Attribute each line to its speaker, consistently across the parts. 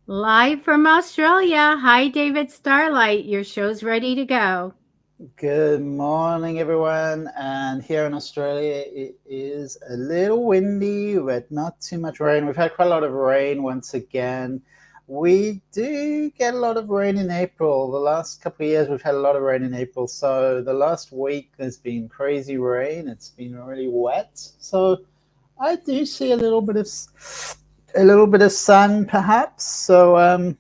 Speaker 1: Live from Australia. Hi, David Starlight. Your show's ready to go.
Speaker 2: Good morning, everyone. And here in Australia, it is a little windy, but not too much rain. We've had quite a lot of rain once again. We do get a lot of rain in April. The last couple of years, we've had a lot of rain in April. So the last week, there's been crazy rain. It's been really wet. So I do see a little bit of sun, perhaps. So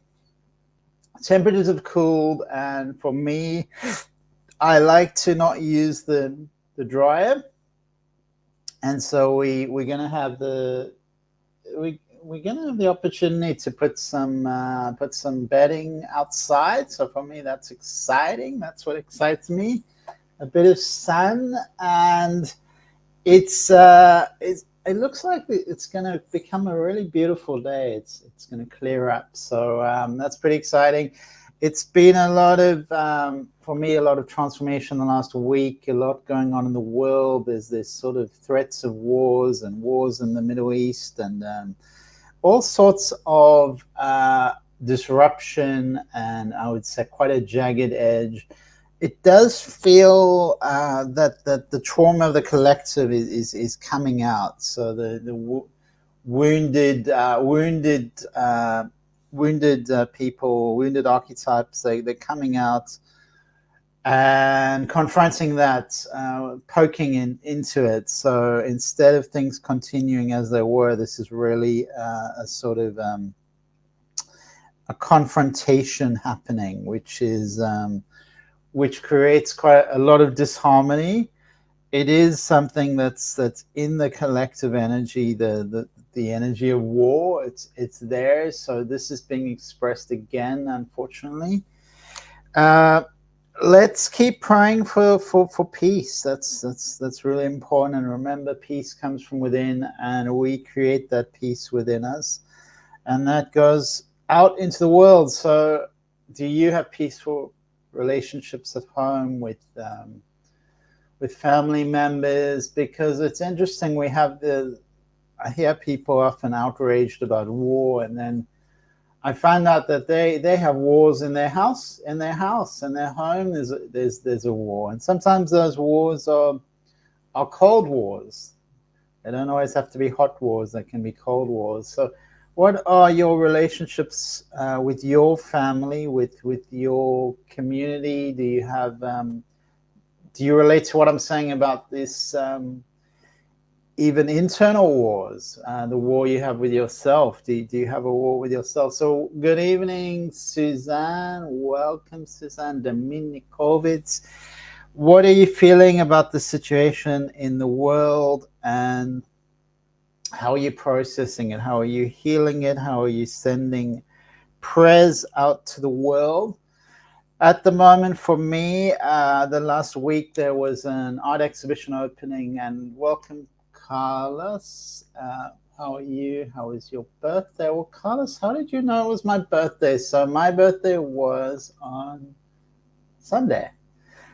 Speaker 2: temperatures have cooled, and for me, I like to not use the dryer, and so we're gonna have we're gonna have the opportunity to put some bedding outside. So for me, that's exciting. That's what excites me. A bit of sun, and it looks like it's gonna become a really beautiful day. It's gonna clear up. So that's pretty exciting. It's been a lot of for me a lot of transformation in the last week. A lot going on in the world. There's this sort of threats of wars and wars in the Middle East, and all sorts of disruption, and I would say quite a jagged edge. It does feel that the trauma of the collective is coming out. So the wounded people, wounded archetypes, they're coming out and confronting that, poking into it. So instead of things continuing as they were, this is really a sort of a confrontation happening, which creates quite a lot of disharmony. It is something that's in the collective energy, the energy of war. It's there. So this is being expressed again, unfortunately. Uh, let's keep praying for peace. That's really important. And remember, peace comes from within, and we create that peace within us, and that goes out into the world. So, do you have peaceful relationships at home with family members? Because it's interesting. I hear people often outraged about war, and then I find out that they have wars in their house, in their home. There's a war, and sometimes those wars are cold wars. They don't always have to be hot wars. They can be cold wars. So, what are your relationships with your family, with your community? Do you relate to what I'm saying about this? Even internal wars, the war you have with yourself. Do you have a war with yourself? So, good evening, Suzanne. Welcome, Suzanne Dominikovitz. What are you feeling about the situation in the world, and how are you processing it? How are you healing it? How are you sending prayers out to the world? At the moment, for me, the last week there was an art exhibition opening, and welcome, Carlos. How are you? How was your birthday? Well, Carlos, how did you know it was my birthday? So my birthday was on Sunday.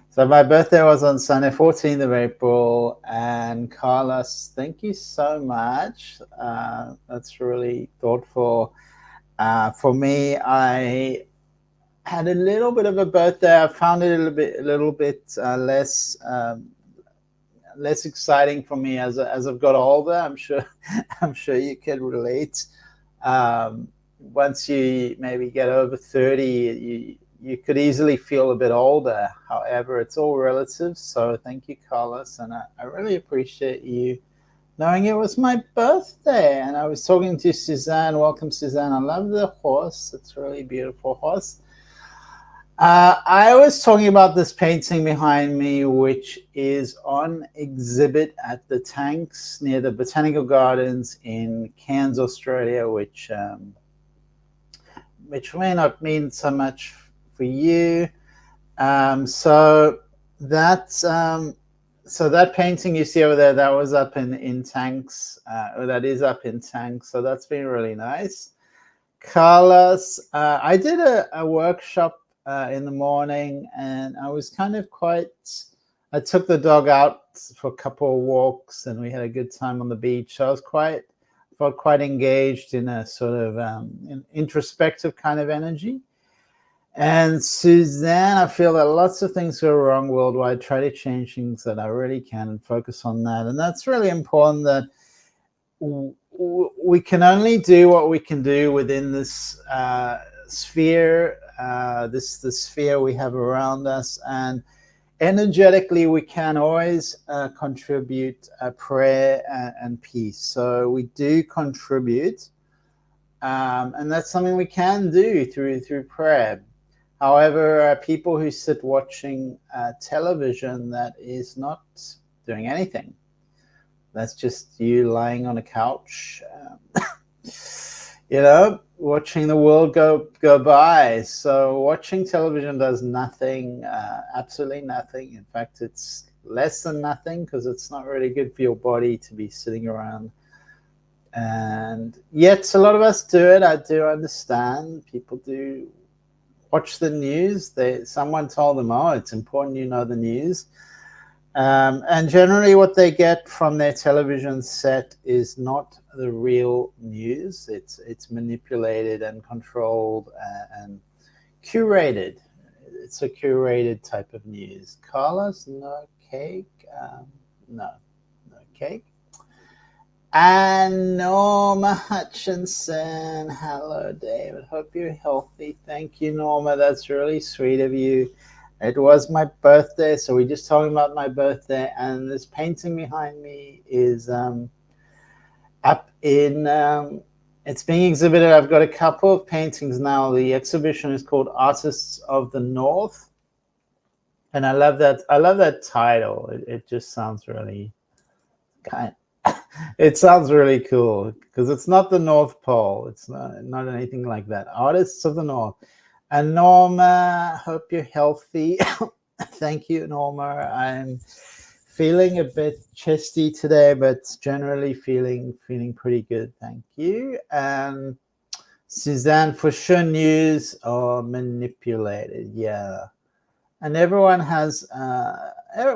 Speaker 2: So my birthday was on Sunday, 14th of April. And Carlos, thank you so much. That's really thoughtful. For me, I had a little bit of a birthday. I found it a little bit less exciting for me as I've got older. I'm sure I'm sure you can relate. Once you maybe get over 30, you could easily feel a bit older. However, it's all relative. So thank you, Carlos, and I really appreciate you knowing it was my birthday. And I was talking to Suzanne. Welcome, Suzanne. I love the horse. It's a really beautiful horse. I was talking about this painting behind me, which is on exhibit at the Tanks near the Botanical Gardens in Cairns, Australia, which may not mean so much for you. So that so that painting you see over there, that was up in Tanks. That is up in Tanks. So that's been really nice. Carlos, I did a workshop in the morning, and I was kind of quite. I took the dog out for a couple of walks, and we had a good time on the beach. So I felt quite engaged in a sort of introspective kind of energy. And Suzanne, I feel that lots of things go wrong worldwide. Try to change things that I really can and focus on that. And that's really important, that we can only do what we can do within this sphere, this sphere we have around us. And energetically, we can always contribute prayer and peace. So we do contribute, and that's something we can do through prayer. However, people who sit watching television that is not doing anything, that's just you lying on a couch, watching the world go by. So watching television does nothing, absolutely nothing. In fact, it's less than nothing, because it's not really good for your body to be sitting around. And yet a lot of us do it. I do understand. People do watch the news. Someone told them, oh, it's important you know the news. And generally what they get from their television set is not the real news. It's manipulated and controlled and curated. It's a curated type of news. Carlos, no cake? No cake. And Norma Hutchinson, hello David, hope you're healthy. Thank you, Norma, that's really sweet of you. It was my birthday, so we're just talking about my birthday, and this painting behind me is up in, it's being exhibited. I've got a couple of paintings now. The exhibition is called Artists of the North, and I love that title. It just sounds really it sounds really cool, because it's not the North Pole. It's not anything like that. Artists of the North. And Norma, hope you're healthy. Thank you, Norma. I'm feeling a bit chesty today, but generally feeling pretty good. Thank you. And Suzanne, for sure, news or manipulated. Yeah. And everyone has,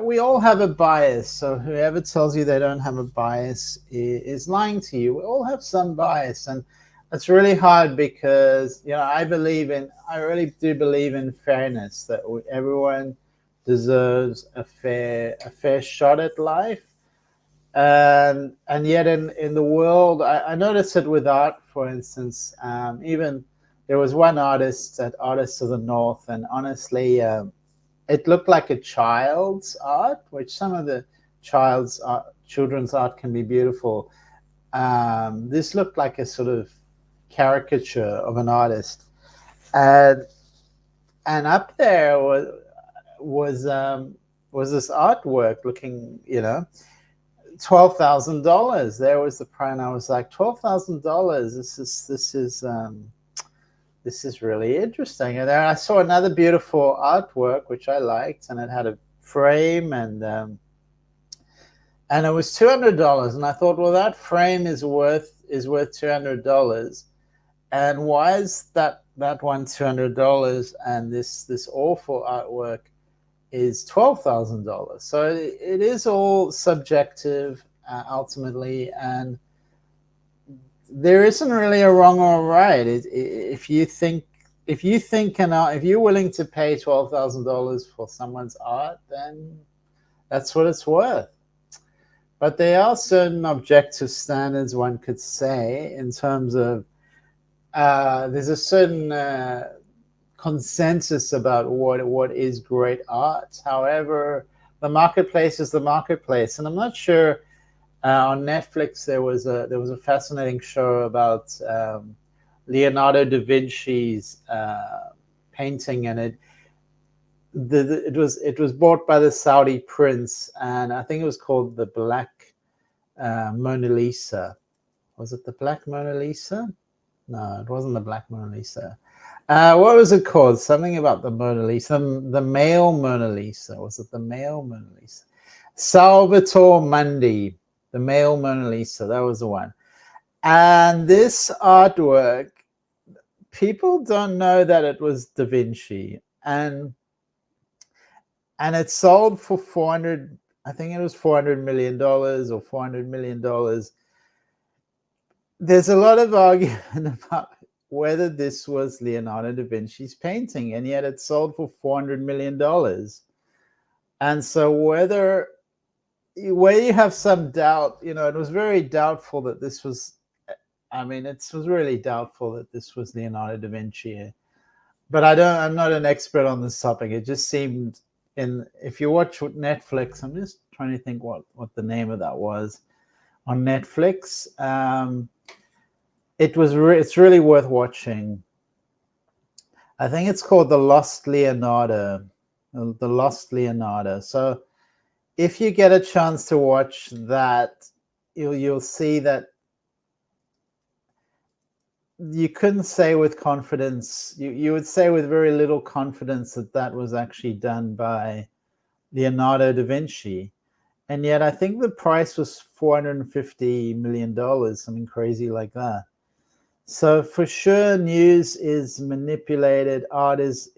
Speaker 2: we all have a bias. So whoever tells you they don't have a bias is lying to you. We all have some bias. And it's really hard, because, I really do believe in fairness, that everyone deserves a fair shot at life. And yet in the world, I notice it with art, for instance. Even there was one artist at Artists of the North, and honestly, it looked like a child's art, which some of the children's art can be beautiful. This looked like a sort of caricature of an artist, and up there was this artwork looking, $12,000. There was the price, and I was like, $12,000. This is really interesting. And then I saw another beautiful artwork which I liked, and it had a frame, and it was $200. And I thought, well, that frame is worth $200. And why is that one $200 and this awful artwork is $12,000? So it is all subjective, ultimately, and there isn't really a wrong or a right. If you're willing to pay $12,000 for someone's art, then that's what it's worth. But there are certain objective standards, one could say, in terms of there's a certain consensus about what is great art. However, the marketplace is the marketplace, and I'm not sure. On Netflix, there was a fascinating show about Leonardo da Vinci's painting, and it was bought by the Saudi prince, and I think it was called the Black Mona Lisa. Was it the Black Mona Lisa? No, it wasn't the Black Mona Lisa. What was it called? Something about the Mona Lisa. The male Mona Lisa. Was it the male Mona Lisa? Salvatore Mundi. The male Mona Lisa, that was the one. And this artwork, people don't know that it was Da Vinci. And it sold for $400 million or $400 million. there's a lot of argument about whether this was Leonardo da Vinci's painting, and yet it sold for $400 million. And so where you have some doubt, it was very doubtful that this was, it was really doubtful that this was Leonardo da Vinci. But I'm not an expert on this topic. It just seemed, if you watch Netflix, I'm just trying to think what the name of that was on Netflix. It's really worth watching. I think it's called The Lost Leonardo. The Lost Leonardo. So if you get a chance to watch that, you'll see that you couldn't say with confidence, you would say with very little confidence that was actually done by Leonardo da Vinci. And yet I think the price was $450 million, something crazy like that. So for sure, news is manipulated. Art is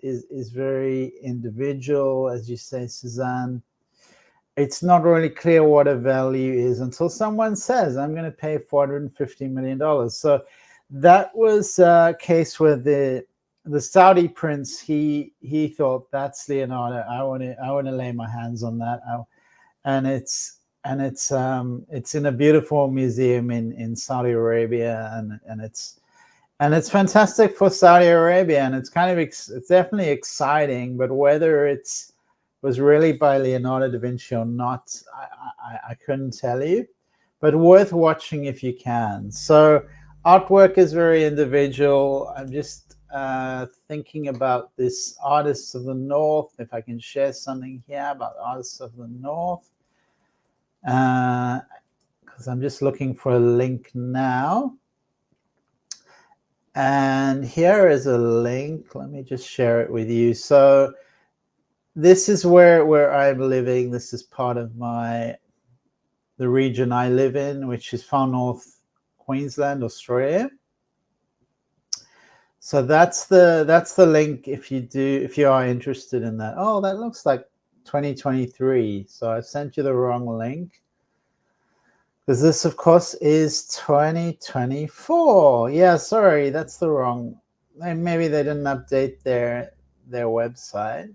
Speaker 2: very individual, as you say, Suzanne. It's not really clear what a value is until someone says, I'm going to pay $450 million. So that was a case where the Saudi prince, he thought, that's Leonardo. I want to lay my hands on that. And it's in a beautiful museum in Saudi Arabia, and it's fantastic for Saudi Arabia, and it's it's definitely exciting. But whether it was really by Leonardo da Vinci or not, I couldn't tell you. But worth watching if you can. So artwork is very individual. I'm just thinking about this Artists of the North. If I can share something here about Artists of the North. Because I'm just looking for a link now. And here is a link. Let me just share it with you. So this is where I'm living. This is part of the region I live in, which is far north Queensland, Australia. So that's the link if you are interested in that. Oh, that looks like 2023. So I sent you the wrong link. Because this, of course, is 2024. Yeah, sorry, that's the wrong. Maybe they didn't update their website.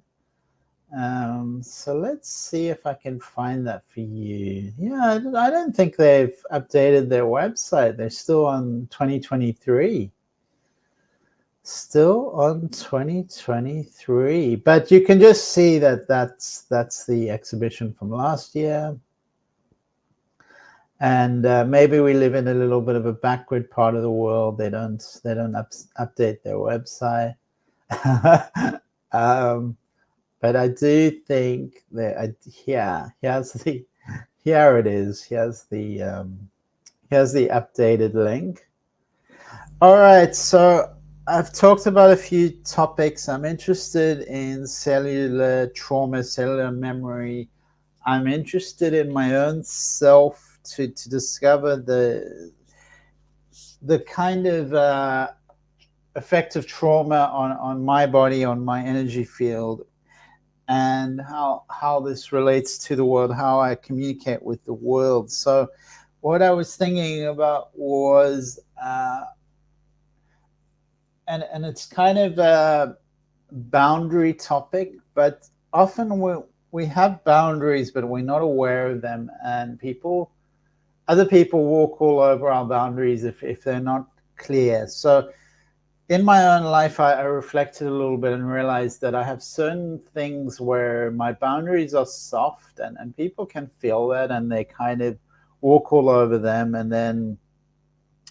Speaker 2: So let's see if I can find that for you. Yeah, I don't think they've updated their website. They're still on 2023. Still on 2023. But you can just see that's the exhibition from last year. And maybe we live in a little bit of a backward part of the world. They don't update their website. But I do think that here it is. Here's the updated link. All right, so I've talked about a few topics. I'm interested in cellular trauma, cellular memory. I'm interested in my own self to discover the kind of effect of trauma on my body, on my energy field, and how this relates to the world, how I communicate with the world. So what I was thinking about was, and it's kind of a boundary topic, but often we have boundaries, but we're not aware of them, and other people walk all over our boundaries if they're not clear. So in my own life, I reflected a little bit and realized that I have certain things where my boundaries are soft, and people can feel that, and they kind of walk all over them, and then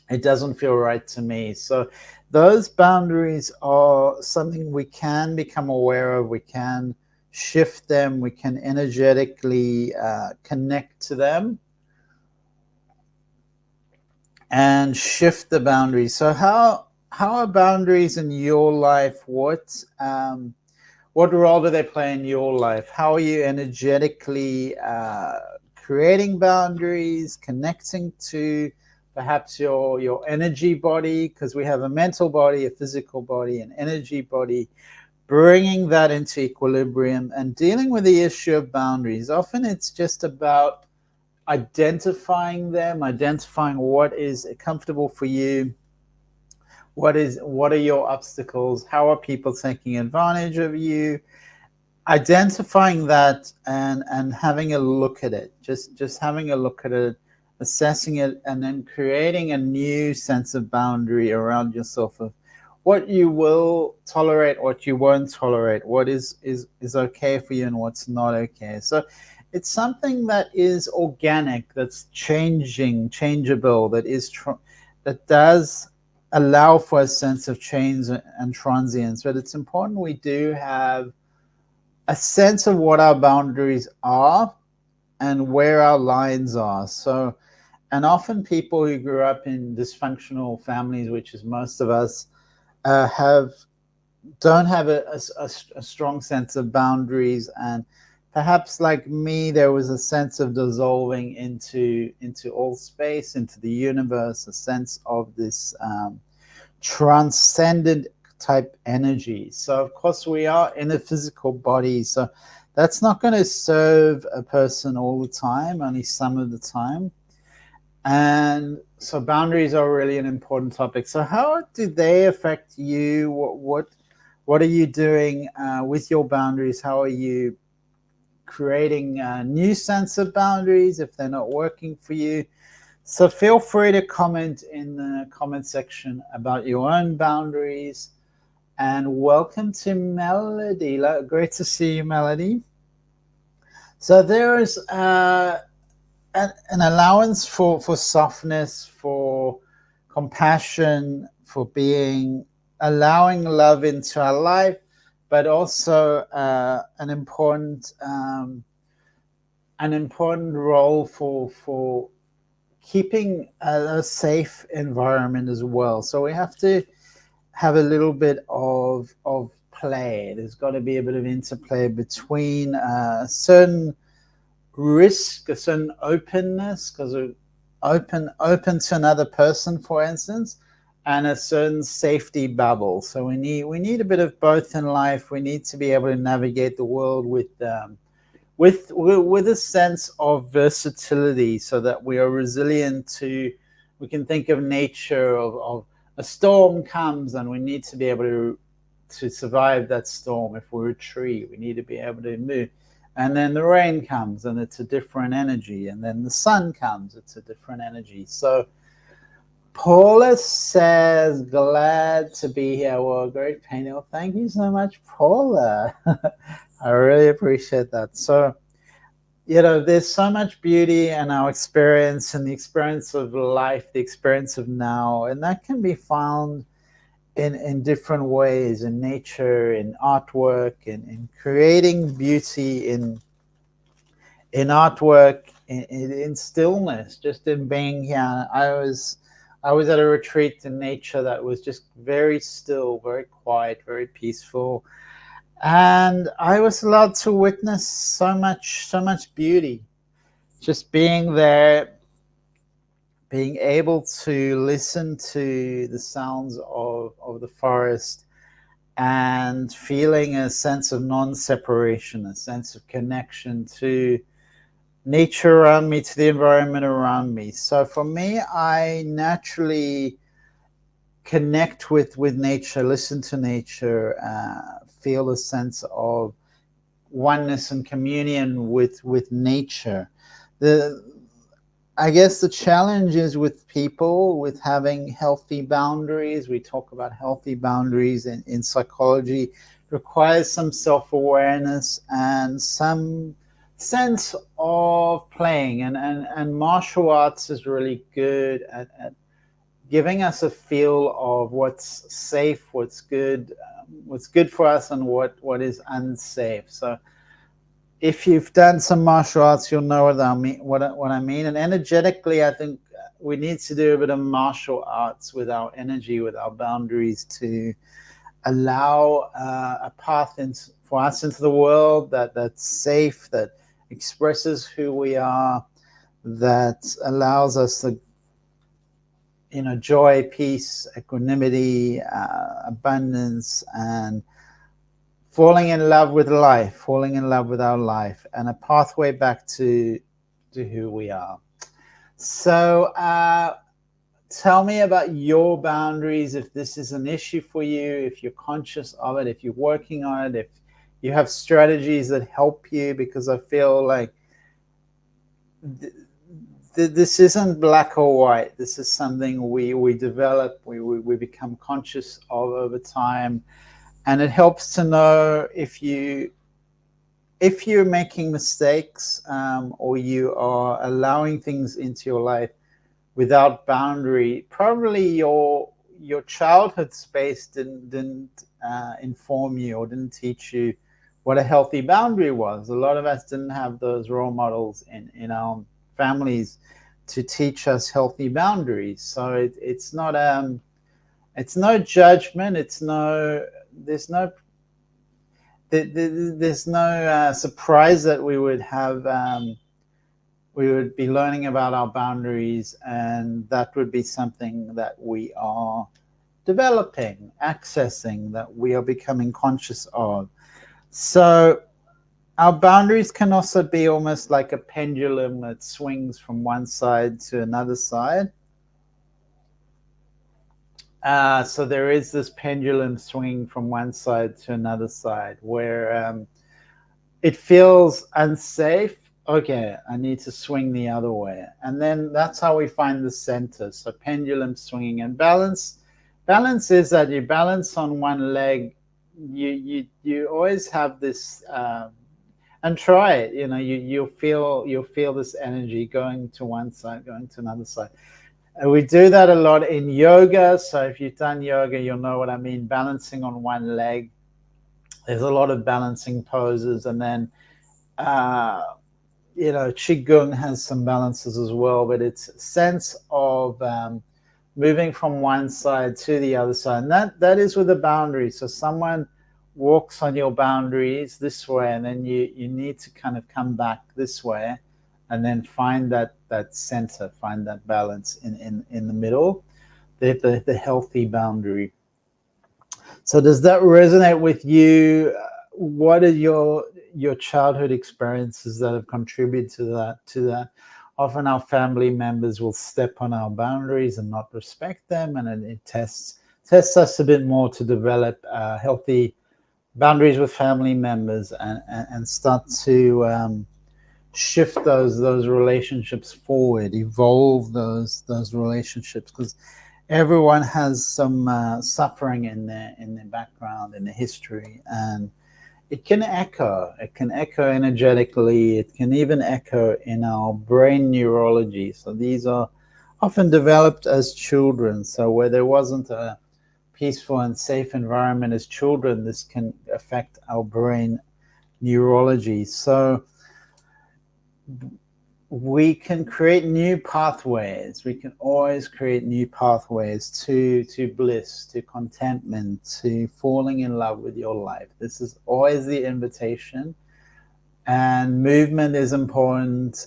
Speaker 2: it doesn't feel right to me. So those boundaries are something we can become aware of. We can shift them. We can energetically connect to them and shift the boundaries. So how are boundaries in your life? What role do they play in your life? How are you energetically creating boundaries, connecting to perhaps your energy body? Because we have a mental body, a physical body, an energy body, bringing that into equilibrium and dealing with the issue of boundaries. Often it's just about identifying them, identifying what is comfortable for you, what are your obstacles, how are people taking advantage of you, identifying that and having a look at it, just having a look at it, assessing it, and then creating a new sense of boundary around yourself of what you will tolerate, what you won't tolerate, what is okay for you and what's not okay. So it's something that is organic, that's changeable, that does allow for a sense of change and transience. But it's important we do have a sense of what our boundaries are and where our lines are. So, and often people who grew up in dysfunctional families, which is most of us, don't have a strong sense of boundaries, and perhaps like me, there was a sense of dissolving into all space, into the universe, a sense of this transcendent type energy. So of course we are in a physical body, so that's not going to serve a person all the time, only some of the time. And so boundaries are really an important topic. So how do they affect you? What are you doing with your boundaries? How are you creating a new sense of boundaries if they're not working for you? So feel free to comment in the comment section about your own boundaries. And welcome to Melody. Great to see you, Melody. So there is an allowance for softness, for compassion, for being, allowing love into our life, but also an important role for keeping a safe environment as well. So we have to have a little bit of play. There's got to be a bit of interplay between a certain risk, a certain openness, because we're open to another person, for instance, and a certain safety bubble. So we need a bit of both in life. We need to be able to navigate the world with a sense of versatility, so that we are resilient to. We can think of nature of a storm comes, and we need to be able to survive that storm. If we're a tree, we need to be able to move. And then the rain comes, and it's a different energy. And then the sun comes, it's a different energy. So Paula says, glad to be here. Well, great, Peniel. Thank you so much, Paula. I really appreciate that. So, there's so much beauty in our experience, and the experience of life, the experience of now, and that can be found in different ways, in nature, in artwork, in creating beauty, in artwork, in stillness, just in being here. I was at a retreat in nature that was just very still, very quiet, very peaceful, and I was allowed to witness so much beauty, just being there, being able to listen to the sounds of the forest, and feeling a sense of non-separation, a sense of connection to nature around me, to the environment around me. So for me, I naturally connect with nature, listen to nature, feel a sense of oneness and communion with nature. I guess the challenge is with people with having healthy boundaries. We talk about healthy boundaries in psychology. It requires some self-awareness and some sense of playing. And martial arts is really good at giving us a feel of what's safe, what's good for us, and what is unsafe. So if you've done some martial arts, you'll know what I mean. And energetically, I think we need to do a bit of martial arts with our energy, with our boundaries, to allow a path for us into the world that's safe, that expresses who we are, that allows us the joy, peace, equanimity, abundance, and falling in love with life, falling in love with our life, and a pathway back to to who we are. So tell me about your boundaries, if this is an issue for you, if you're conscious of it, if you're working on it, if you have strategies that help you, because I feel like this isn't black or white. This is something we develop, we become conscious of over time. And it helps to know if you're making mistakes, or you are allowing things into your life without boundary. Probably your childhood space didn't inform you or didn't teach you what a healthy boundary was. A lot of us didn't have those role models in our families to teach us healthy boundaries. So it's not it's no judgment. There's no surprise that we would be learning about our boundaries, and that would be something that we are developing, accessing, that we are becoming conscious of. So our boundaries can also be almost like a pendulum that swings from one side to another side. So there is this pendulum swing from one side to another side where it feels unsafe. Okay, I need to swing the other way. And then that's how we find the center. So pendulum swinging. And balance is that you balance on one leg. You always have this, and try it. You'll feel this energy going to one side, going to another side. We do that a lot in yoga. So if you've done yoga, you'll know what I mean. Balancing on one leg. There's a lot of balancing poses. And then, qigong has some balances as well. But it's a sense of moving from one side to the other side. And that is with a boundary. So someone walks on your boundaries this way, and then you need to kind of come back this way, and then find that center, find that balance in the middle, the healthy boundary. So does that resonate with you? What are your childhood experiences that have contributed to that? Often our family members will step on our boundaries and not respect them, and it tests us a bit more to develop healthy boundaries with family members and start to shift those relationships forward, evolve those relationships, because everyone has some suffering in their background, in their history, and it can echo energetically. It can even echo in our brain neurology. So these are often developed as children. So where there wasn't a peaceful and safe environment as children, this can affect our brain neurology. So we can create new pathways. We can always create new pathways to bliss, to contentment, to falling in love with your life. This is always the invitation. And movement is important.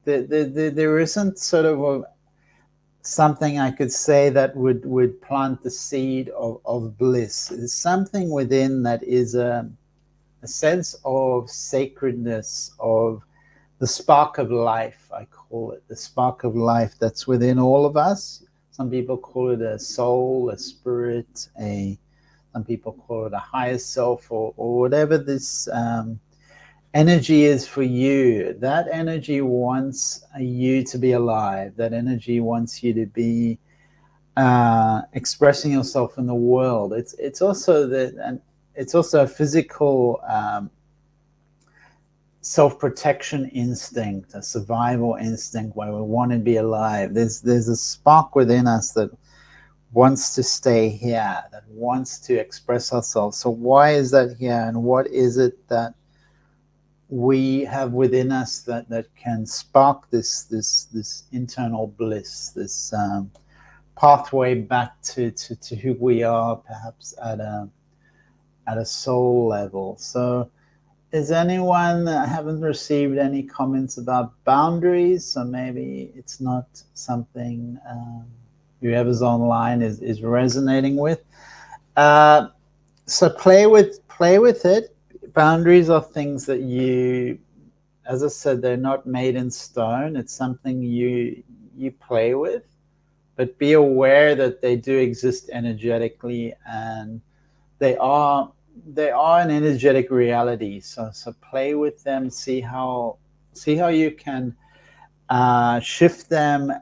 Speaker 2: There isn't sort of something I could say that would plant the seed of bliss. It's something within that is a sense of sacredness, of the spark of life, I call it, the spark of life that's within all of us. Some people call it a soul, a spirit, some people call it a higher self, or whatever this energy is for you. That energy wants you to be alive. That energy wants you to be expressing yourself in the world. It's also a physical self-protection instinct, a survival instinct where we want to be alive. There's a spark within us that wants to stay here, that wants to express ourselves. So why is that here, and what is it that we have within us that can spark this internal bliss, this pathway back to who we are, perhaps at a soul level? So is anyone, I haven't received any comments about boundaries, so maybe it's not something whoever's online is resonating with. So play with it. Boundaries are things that you as I said, they're not made in stone. It's something you play with, but be aware that they do exist energetically, and they are an energetic reality. So play with them, see how you can shift them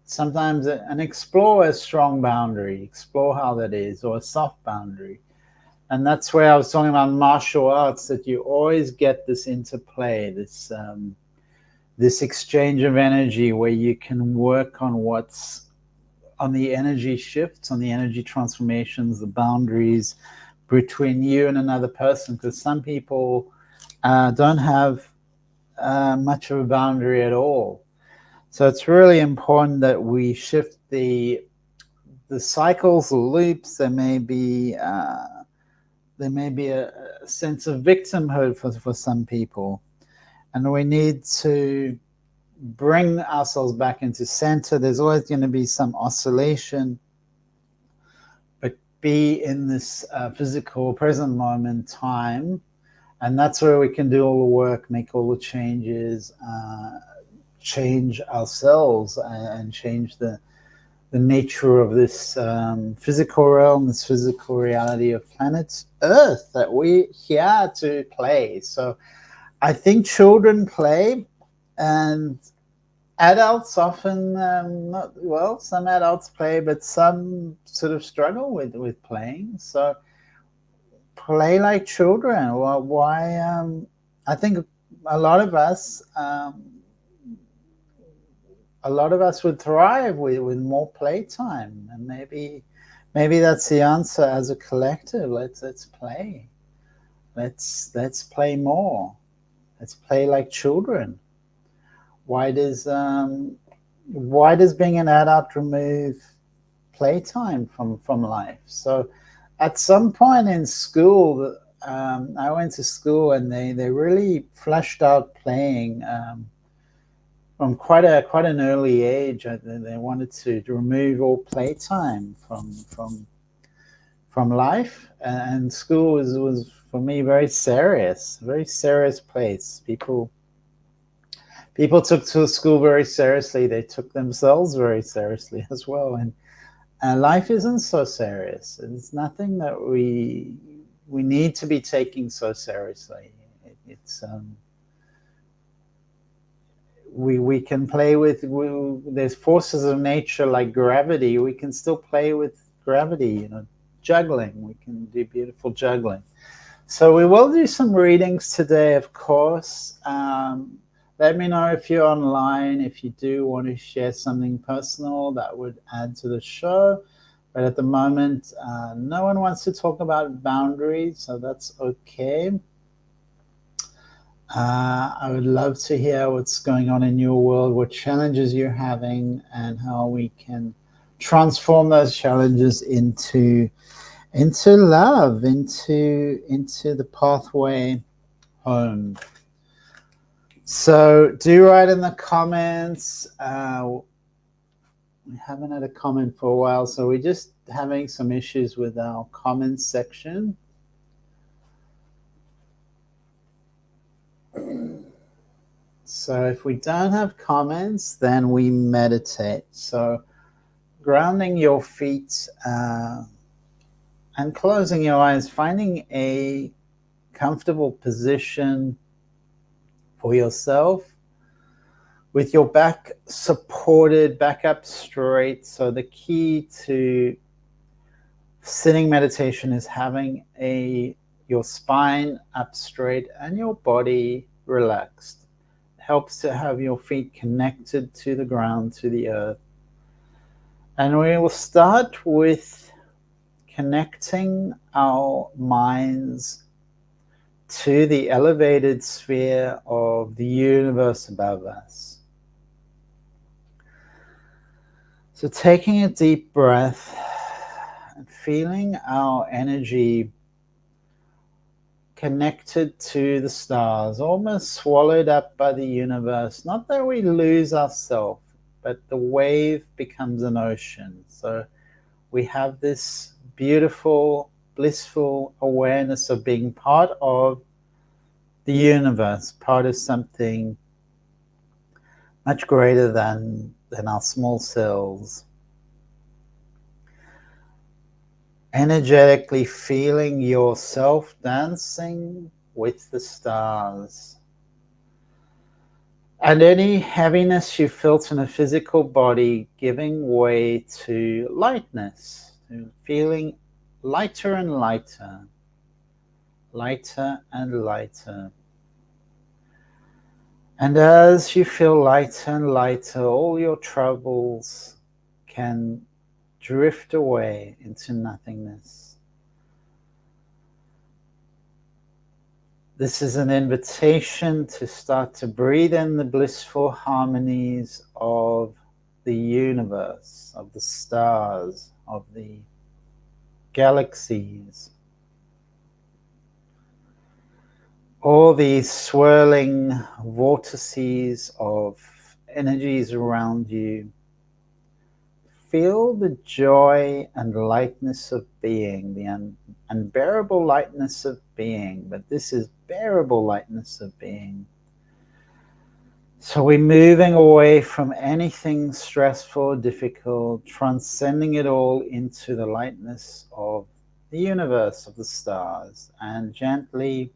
Speaker 2: sometimes, and explore a strong boundary, explore how that is, or a soft boundary. And that's where I was talking about martial arts, that you always get this interplay, this exchange of energy where you can work on what's on the energy shifts, on the energy transformations, the boundaries between you and another person, because some people don't have much of a boundary at all. So it's really important that we shift the cycles, the loops. There may be a sense of victimhood for some people, and we need to bring ourselves back into center. There's always going to be some oscillation, but be in this physical present moment time, and that's where we can do all the work, make all the changes, change ourselves, and change the nature of this physical realm, this physical reality of planet Earth that we're here to play. So I think children play, and adults often, some adults play, but some sort of struggle with playing. So play like children. Well, why? I think a lot of us would thrive with more playtime, and maybe that's the answer as a collective. Let's play. Let's play more. Let's play like children. Why does being an adult remove playtime from life? So at some point in school, I went to school, and they really fleshed out playing from quite an early age. They wanted to remove all playtime from life, and school was for me very serious place. People took to school very seriously. They took themselves very seriously as well, and life isn't so serious. It's nothing that we need to be taking so seriously. It's we can play with. There's forces of nature like gravity. We can still play with gravity. Juggling. We can do beautiful juggling. So we will do some readings today, of course. Let me know if you're online, if you do want to share something personal that would add to the show. But at the moment, no one wants to talk about boundaries, so that's okay. I would love to hear what's going on in your world, what challenges you're having, and how we can transform those challenges into love, into the pathway home. So do write in the comments. We haven't had a comment for a while, so we're just having some issues with our comments section. So if we don't have comments, then we meditate. So grounding your feet and closing your eyes, finding a comfortable position for yourself with your back supported, back up straight. So the key to sitting meditation is having your spine up straight and your body relaxed. It helps to have your feet connected to the ground, to the earth. And we will start with connecting our minds to the elevated sphere of the universe above us. So taking a deep breath and feeling our energy connected to the stars, almost swallowed up by the universe. Not that we lose ourselves, but the wave becomes an ocean. So we have this beautiful, blissful awareness of being part of the universe, part of something much greater than our small cells. Energetically feeling yourself dancing with the stars. And any heaviness you felt in a physical body giving way to lightness, to feeling lighter and lighter, lighter and lighter. And as you feel lighter and lighter, all your troubles can drift away into nothingness. This is an invitation to start to breathe in the blissful harmonies of the universe, of the stars, of the galaxies. All these swirling vortices of energies around you. Feel the joy and lightness of being, the unbearable lightness of being, but this is bearable lightness of being. So we're moving away from anything stressful or difficult, transcending it all into the lightness of the universe, of the stars, and gently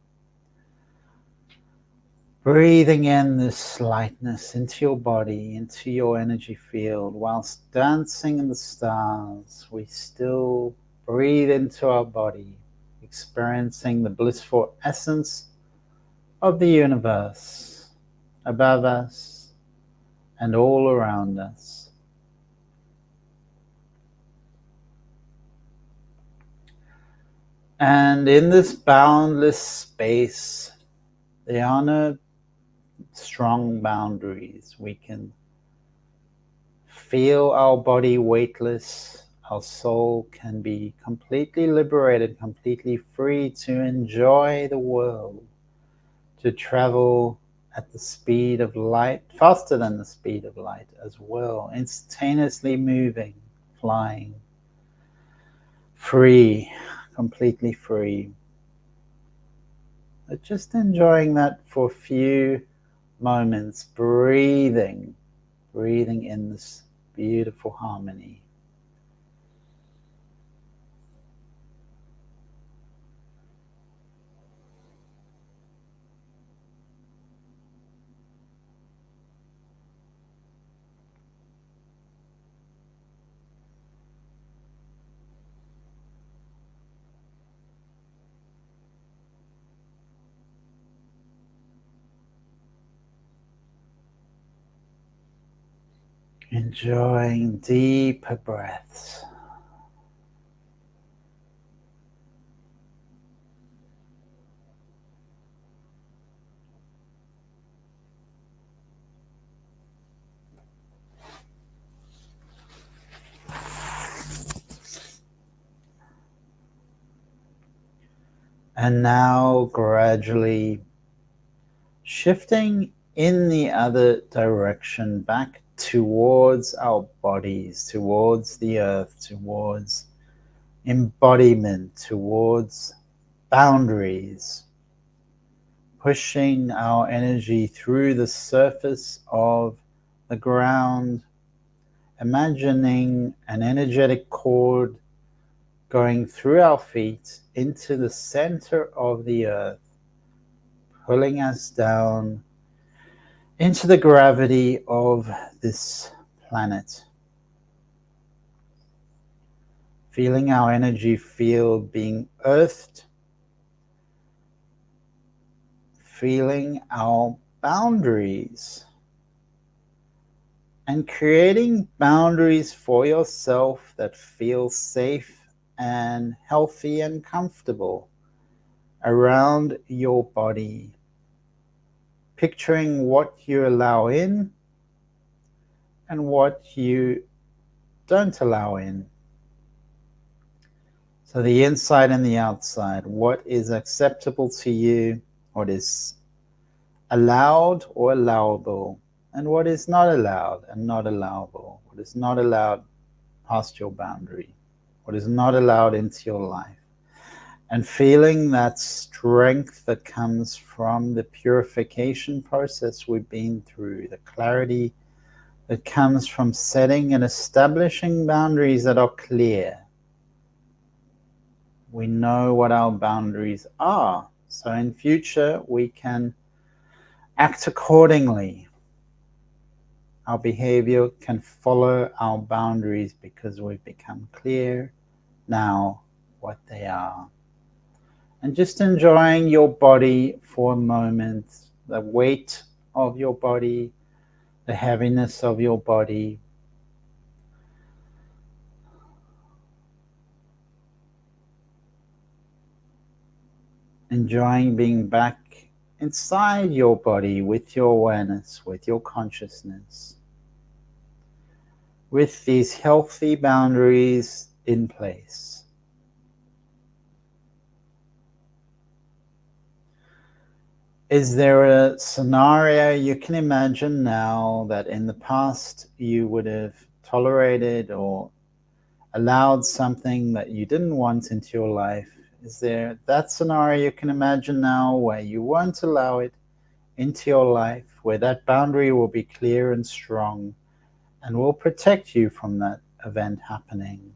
Speaker 2: breathing in this lightness into your body, into your energy field. Whilst dancing in the stars, we still breathe into our body, experiencing the blissful essence of the universe above us and all around us. And in this boundless space, there are no strong boundaries. We can feel our body weightless. Our soul can be completely liberated, completely free to enjoy the world, to travel at the speed of light, faster than the speed of light as well, instantaneously moving, flying, free, completely free. But just enjoying that for a few moments, breathing in this beautiful harmony. Enjoying deeper breaths. And now gradually shifting in the other direction, back towards our bodies, towards the earth, towards embodiment, towards boundaries, pushing our energy through the surface of the ground, imagining an energetic cord going through our feet into the center of the earth, pulling us down into the gravity of this planet. Feeling our energy field being earthed, feeling our boundaries, and creating boundaries for yourself that feel safe and healthy and comfortable around your body. Picturing what you allow in and what you don't allow in. So the inside and the outside, what is acceptable to you, what is allowed or allowable, and what is not allowed and not allowable, what is not allowed past your boundary, what is not allowed into your life. and feeling that strength that comes from the purification process we've been through, the clarity that comes from setting and establishing boundaries that are clear. We know what our boundaries are, so in future we can act accordingly. Our behavior can follow our boundaries because we've become clear now what they are. And just enjoying your body for a moment, the weight of your body, the heaviness of your body. Enjoying being back inside your body with your awareness, with your consciousness, with these healthy boundaries in place. Is there a scenario you can imagine now that in the past you would have tolerated or allowed something that you didn't want into your life? Is there that scenario you can imagine now where you won't allow it into your life, where that boundary will be clear and strong and will protect you from that event happening?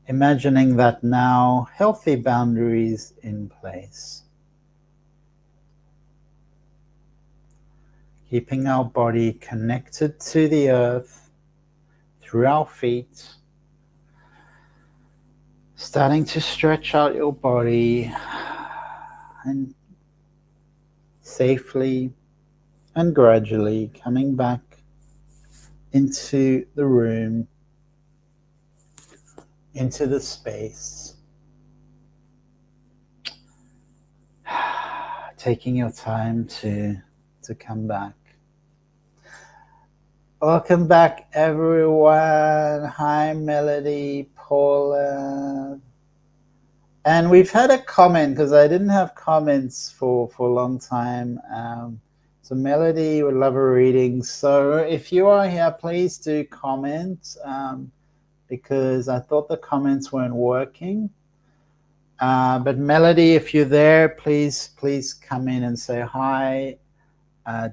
Speaker 2: Imagining that now, healthy boundaries in place. Keeping our body connected to the earth through our feet. Starting to stretch out your body and safely and gradually coming back into the room, into the space. Taking your time to come back. Welcome back, everyone. Hi, Melody, Paula. And we've had a comment, because I didn't have comments for a long time. So Melody would love a reading. So if you are here, please do comment, because I thought the comments weren't working. But Melody, if you're there, please come in and say hi.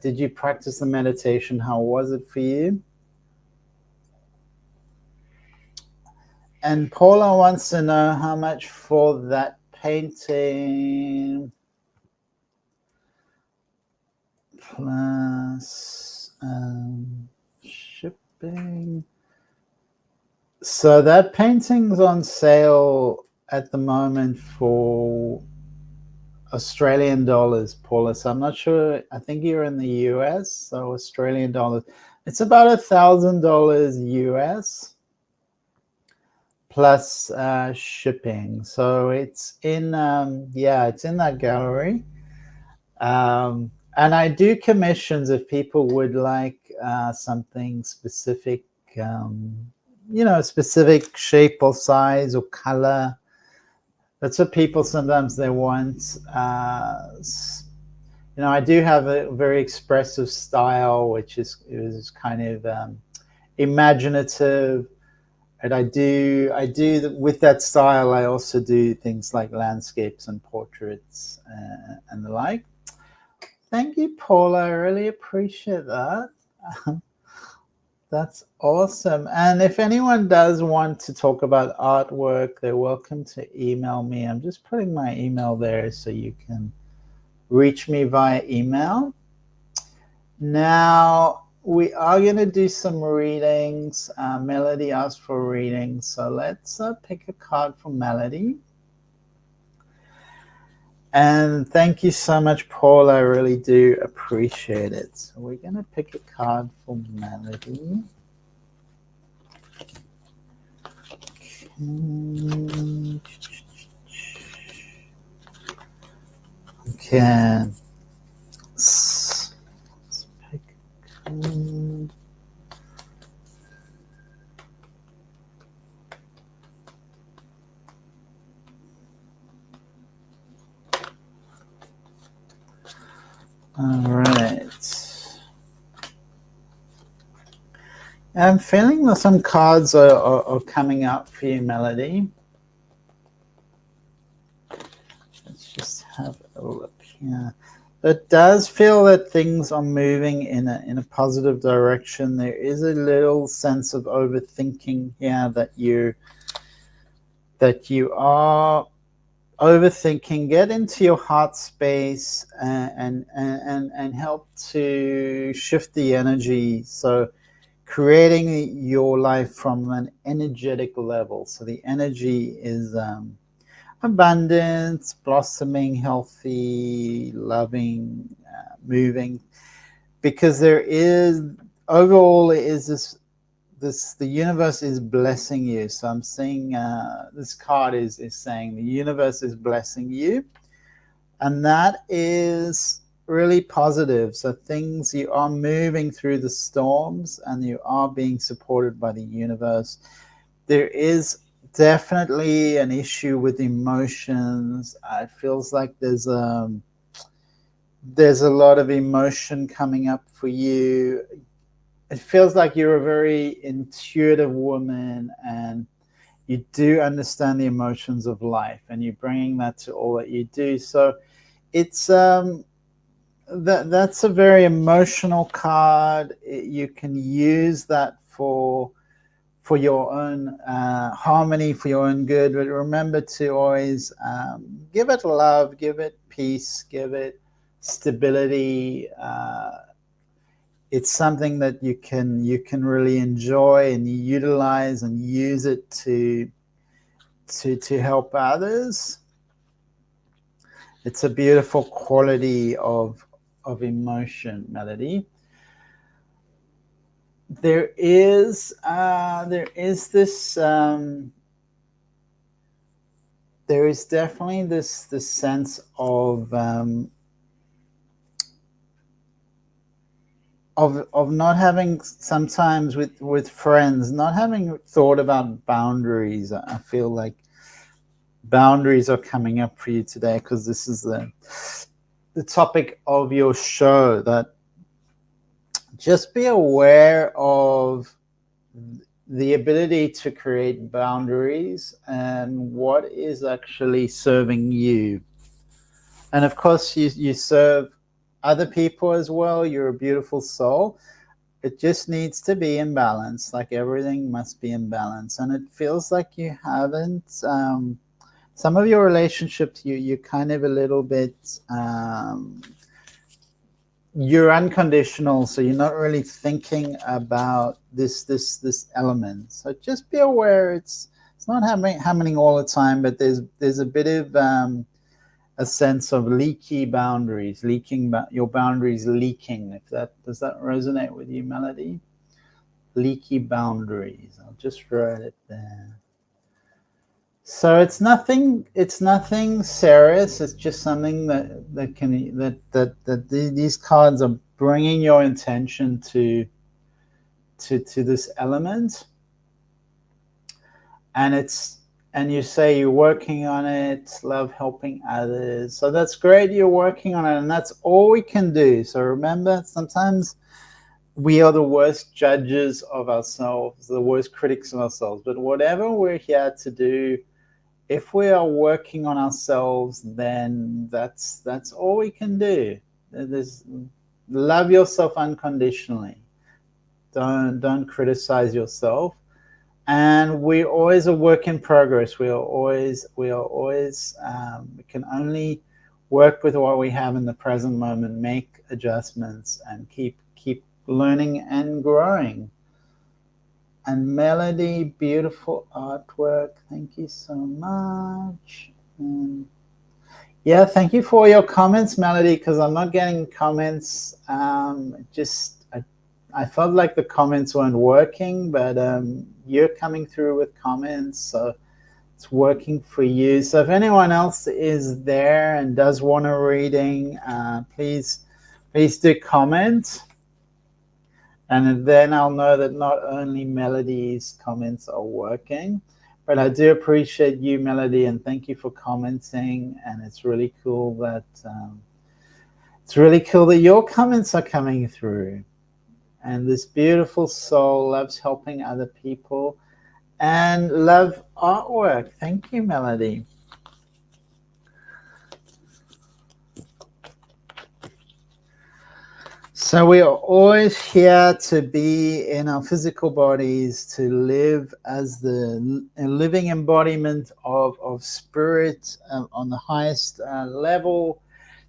Speaker 2: Did you practice the meditation? How was it for you? And Paula wants to know how much for that painting plus shipping. So that painting's on sale at the moment for Australian dollars, Paula. So I'm not sure. I think you're in the US, so Australian dollars. It's about $1,000 US plus shipping. So it's in it's in that gallery. And I do commissions if people would like something specific, specific shape or size or color. That's what people sometimes they want. I do have a very expressive style, which is kind of imaginative. And I do with that style. I also do things like landscapes and portraits and the like. Thank you, Paula. I really appreciate that. That's awesome. And if anyone does want to talk about artwork, they're welcome to email me. I'm just putting my email there so you can reach me via email. Now, we are going to do some readings. Melody asked for readings, so let's pick a card for Melody. And thank you so much, Paul. I really do appreciate it. So we're going to pick a card for Melody. Okay. Let's pick a card. All right. I'm feeling that some cards are coming up for you, Melody. Let's just have a look here. It does feel that things are moving in a positive direction. There is a little sense of overthinking here that you are overthinking. Get into your heart space and help to shift the energy. So creating your life from an energetic level. So the energy is abundance, blossoming, healthy, loving, moving, because there is overall is this the universe is blessing you. So I'm seeing this card is saying the universe is blessing you, and that is really positive. So things, you are moving through the storms and you are being supported by the universe. There is definitely an issue with emotions. It feels like there's a lot of emotion coming up for you. It feels like you're a very intuitive woman and you do understand the emotions of life and you're bringing that to all that you do. So it's that's a very emotional card. You can use that for your own harmony, for your own good. But remember to always give it love, give it peace, give it stability. It's something that you can really enjoy and utilize and use it to help others. It's a beautiful quality of emotion, Melody. There is this there is definitely this sense of not having, sometimes with friends, not having thought about boundaries. I feel like boundaries are coming up for you today because this is the topic of your show. That just be aware of the ability to create boundaries and what is actually serving you. And of course, you serve other people as well. You're a beautiful soul. It just needs to be in balance. Like everything must be in balance. And it feels like you haven't. Some of your relationships, you're kind of a little bit. You're unconditional, so you're not really thinking about this element. So just be aware. It's not happening all the time, but there's a bit of a sense of leaky boundaries, your boundaries leaking. Does that resonate with you, Melody? Leaky boundaries. I'll just write it there. So it's nothing serious. It's just something that these cards are bringing your intention to this element, and you say you're working on it. Love helping others. So that's great. You're working on it, and that's all we can do. So remember, sometimes we are the worst judges of ourselves, the worst critics of ourselves. But whatever we're here to do, if we are working on ourselves, then that's all we can do. Love yourself unconditionally. Don't criticize yourself. And we're always a work in progress. We can only work with what we have in the present moment, make adjustments, and keep learning and growing. And Melody, beautiful artwork. Thank you so much. And yeah, thank you for your comments, Melody, because I'm not getting comments. I felt like the comments weren't working, but you're coming through with comments, so it's working for you. So if anyone else is there and does want a reading, please do comment. And then I'll know that not only Melody's comments are working, but I do appreciate you, Melody, and thank you for commenting. And it's really cool that your comments are coming through. And this beautiful soul loves helping other people and love artwork. Thank you, Melody. So we are always here to be in our physical bodies, to live as the living embodiment of spirit on the highest level,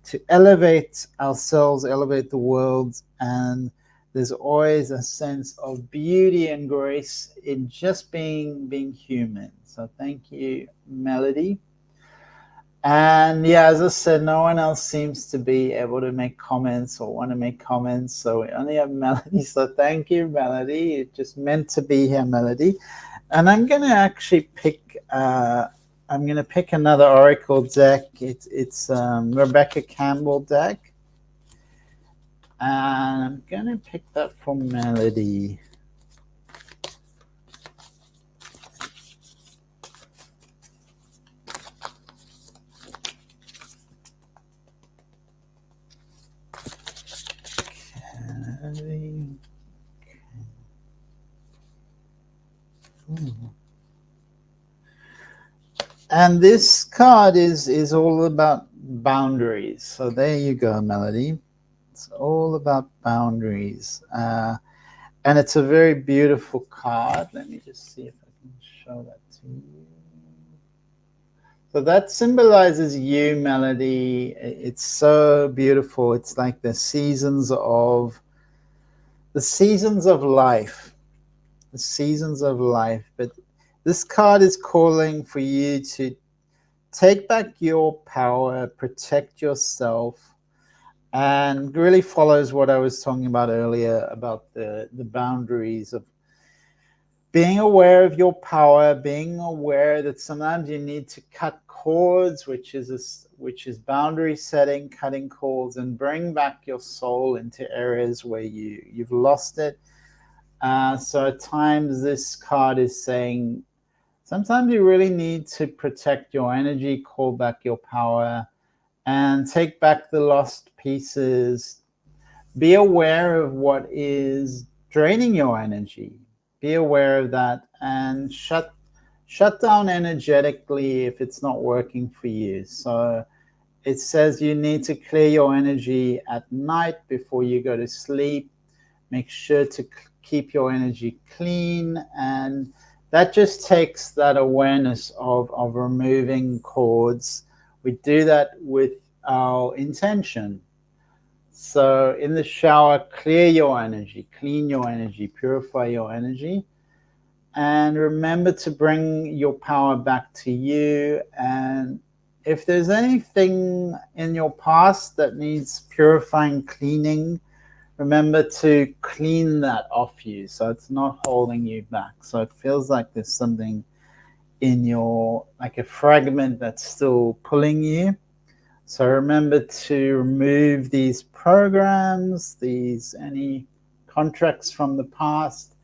Speaker 2: to elevate ourselves, elevate the world. And there's always a sense of beauty and grace in just being human. So thank you, Melody. And yeah, as I said, no one else seems to be able to make comments or want to make comments. So we only have Melody. So thank you, Melody. It just meant to be here, Melody. And I'm going to actually pick, I'm going to pick another Oracle deck. It's Rebecca Campbell deck. And I'm going to pick that for Melody. And this card is all about boundaries. So there you go, Melody. It's all about boundaries. And it's a very beautiful card. Let me just see if I can show that to you. So that symbolizes you, Melody. It's so beautiful. It's like the seasons of life. The seasons of life. But this card is calling for you to take back your power, protect yourself, and really follows what I was talking about earlier about the boundaries of being aware of your power, being aware that sometimes you need to cut cords, which is boundary setting, cutting cords, and bring back your soul into areas where you've lost it. So at times this card is saying, sometimes you really need to protect your energy, call back your power, and take back the lost pieces. Be aware of what is draining your energy. Be aware of that and shut down energetically if it's not working for you. So it says you need to clear your energy at night before you go to sleep. Make sure to keep your energy clean, and that just takes that awareness of removing cords. We do that with our intention. So in the shower, clear your energy, clean your energy, purify your energy, and remember to bring your power back to you. And if there's anything in your past that needs purifying, cleaning, remember to clean that off you so it's not holding you back. So it feels like there's something in your, like a fragment that's still pulling you. So remember to remove these programs, any contracts from the past,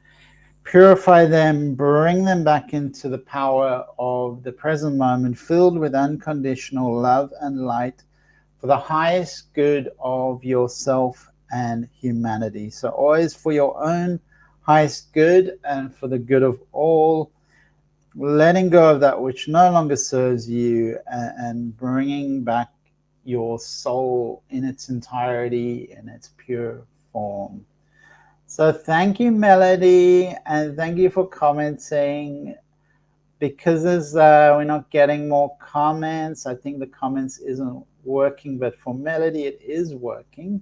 Speaker 2: purify them, bring them back into the power of the present moment, filled with unconditional love and light for the highest good of yourself and humanity. So always for your own highest good and for the good of all, letting go of that which no longer serves you, and bringing back your soul in its entirety, in its pure form. So thank you, Melody, and thank you for commenting. Because we're not getting more comments, I think the comments isn't working, but for Melody it is working.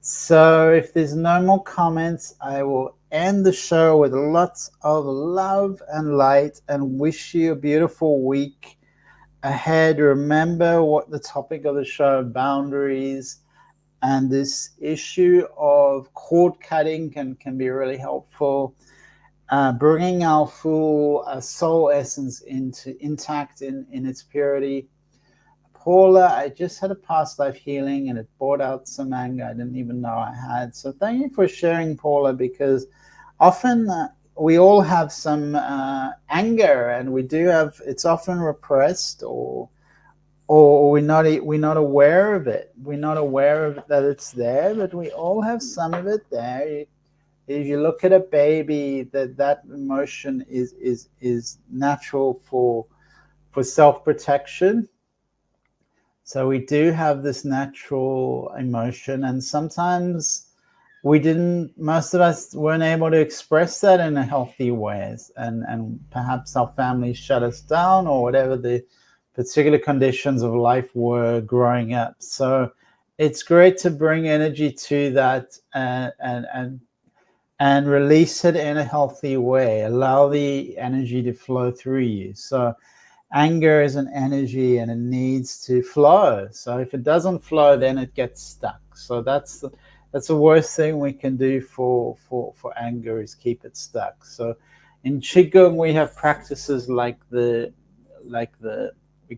Speaker 2: So if there's no more comments, I will end the show with lots of love and light and wish you a beautiful week ahead. Remember what the topic of the show, boundaries, and this issue of cord cutting can be really helpful. Bringing our full soul essence intact in its purity. Paula, I just had a past life healing and it brought out some anger I didn't even know I had. So thank you for sharing, Paula, because often we all have some anger, and we do have, it's often repressed, or we're not aware of it. We're not aware of that it's there, but we all have some of it there. If you look at a baby, that emotion is natural for self-protection. So we do have this natural emotion, and sometimes most of us weren't able to express that in a healthy ways, and perhaps our families shut us down, or whatever the particular conditions of life were growing up. So it's great to bring energy to that, and release it in a healthy way. Allow the energy to flow through you. So anger is an energy, and it needs to flow. So if it doesn't flow, then it gets stuck. So that's the worst thing we can do for anger, is keep it stuck. So in qigong, we have practices like we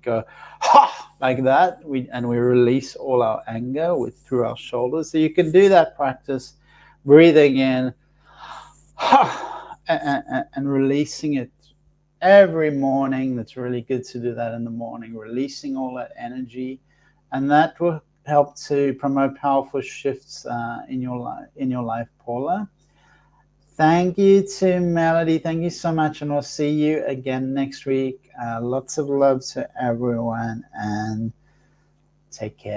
Speaker 2: go ha, like that, and we release all our anger through our shoulders. So you can do that practice, breathing in and releasing it every morning. That's really good to do that in the morning, releasing all that energy, and that will help to promote powerful shifts in your life, Paula. Thank you to Melody. Thank you so much, and we'll see you again next week. Lots of love to everyone, and take care.